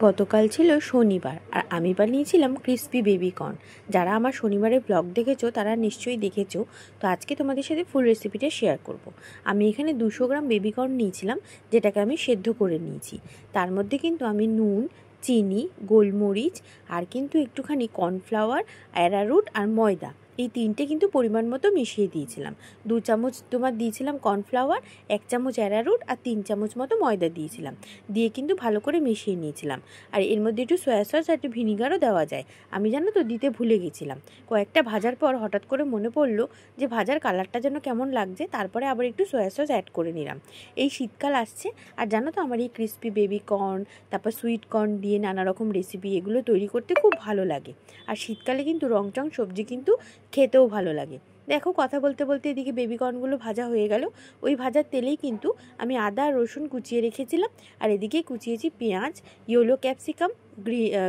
গতকাল ছিল শনিবার আর আমি বানিয়েছিলাম ক্রিস্পি বেবি কর্ন। যারা আমার শনিবারের ব্লগ দেখেছো তারা নিশ্চয়ই দেখেছো। তো আজকে তোমাদের সাথে ফুল রেসিপিটা শেয়ার করব। আমি এখানে 200 গ্রাম বেবি কর্ন নিয়েছিলাম, যেটাকে আমি সেদ্ধ করে নিয়েছি। তার মধ্যে কিন্তু আমি নুন, চিনি, গোলমরিচ আর কিন্তু একটুখানি কর্নফ্লাওয়ার, অ্যারারুট আর ময়দা, এই তিনটে কিন্তু পরিমাণ মতো মিশিয়ে দিয়েছিলাম। 2 চামচ তোমার দিয়েছিলাম কর্নফ্লাওয়ার, 1 চামচ অ্যারারুট আর 3 চামচ মতো ময়দা দিয়েছিলাম। দিয়ে কিন্তু ভালো করে মিশিয়ে নিয়েছিলাম। আর এর মধ্যে একটু সয়া সস আর একটু ভিনিগারও দেওয়া যায়। আমি জানো তো দিতে ভুলে গেছিলাম। কয়েকটা ভাজার পর হঠাৎ করে মনে পড়লো যে ভাজার কালারটা যেন কেমন লাগছে, তারপরে আবার একটু সয়া সস অ্যাড করে নিলাম। এই শীতকাল আসছে আর জানো তো আমার এই ক্রিস্পি বেবি কর্ন, তারপর সুইট কর্ন দিয়ে নানা রকম রেসিপি এগুলো তৈরি করতে খুব ভালো লাগে। আর শীতকালে কিন্তু রংচং সবজি কিন্তু খেতেও ভালো লাগে। দেখো কথা বলতে বলতে এদিকে বেবি কর্নগুলো ভাজা হয়ে গেল। ওই ভাজার তেলেই কিন্তু আমি আদা রসুন কুচিয়ে রেখেছিলাম, আর এদিকে কুচিয়েছি পেঁয়াজ, ইয়েলো ক্যাপসিকাম,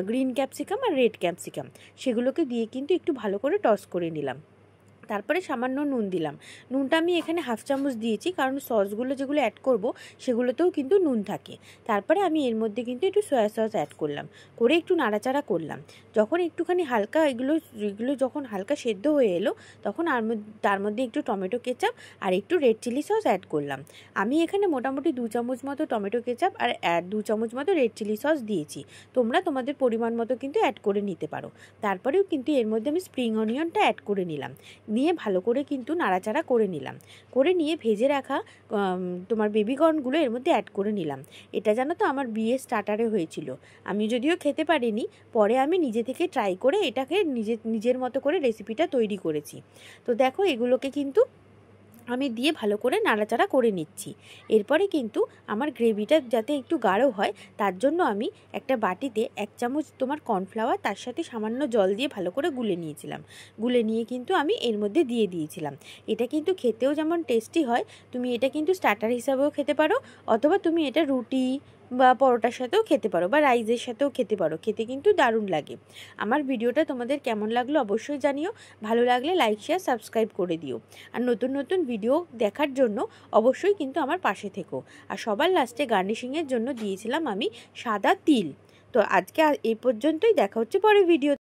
গ্রিন ক্যাপসিকাম আর রেড ক্যাপসিকাম। সেগুলোকে দিয়ে কিন্তু একটু ভালো করে টস করে নিলাম। তারপরে সামান্য নুন দিলাম। নুনটা আমি এখানে 1/2 চামচ দিয়েছি, কারণ সসগুলো যেগুলো অ্যাড করব সেগুলোতেও কিন্তু নুন থাকে। তারপরে আমি এর মধ্যে কিন্তু একটু সয়া সস অ্যাড করলাম, করে একটু নাড়াচাড়া করলাম। যখন একটুখানি হালকা এগুলো যখন হালকা সেদ্ধ হয়ে এলো, তখন তার মধ্যে একটু টমেটো কেচাপ আর একটু রেড চিলি সস অ্যাড করলাম। আমি এখানে মোটামুটি 2 চামচ মতো টমেটো কেচাপ আর 2 চামচ মতো রেড চিলি সস দিয়েছি। তোমরা তোমাদের পরিমাণ মতো কিন্তু অ্যাড করে নিতে পারো। তারপরেও কিন্তু এর মধ্যে আমি স্প্রিং অনিয়নটা অ্যাড করে নিলাম, নিয়ে ভালো করে কিন্তু নাড়াচাড়া করে নিলাম। করে নিয়ে ভেজে রাখা তোমার বেবি কর্নগুলো এর মধ্যে অ্যাড করে নিলাম। এটা জানো তো আমার বিয়ে স্টার্টারে হয়েছিল। আমি যদিও খেতে পারিনি, পরে আমি নিজে থেকে ট্রাই করে এটাকে নিজের মতো করে রেসিপিটা তৈরি করেছি। তো দেখো এগুলোকে কিন্তু আমি দিয়ে ভালো করে নাড়াচাড়া করে নিচ্ছি। এরপরে কিন্তু আমার গ্রেভিটা যাতে একটু গাঢ় হয়, তার জন্য আমি একটা বাটিতে 1 চামচ তোমার কর্নফ্লাওয়ার, তার সাথে সামান্য জল দিয়ে ভালো করে গুলে নিয়েছিলাম। গুলে নিয়ে কিন্তু আমি এর মধ্যে দিয়ে দিয়েছিলাম। এটা কিন্তু খেতেও যেমন টেস্টি হয়, তুমি এটা কিন্তু স্টার্টার হিসাবেও খেতে পারো, অথবা তুমি এটা রুটি বা পরোটার সাথেও খেতে পারো, বা রাইসের সাথেও খেতে পারো। খেতে কিন্তু দারুণ লাগে। আমার ভিডিওটা তোমাদের কেমন লাগলো অবশ্যই জানিও। ভালো লাগলে লাইক শেয়ার সাবস্ক্রাইব করে দিও। আর নতুন নতুন ভিডিও দেখার জন্য অবশ্যই কিন্তু আমার পাশে থেকো। আর সবার লাস্টে গার্নিশিংয়ের জন্য দিয়েছিলাম আমি সাদা তিল। তো আজকে এই পর্যন্তই, দেখা হচ্ছে পরের ভিডিও।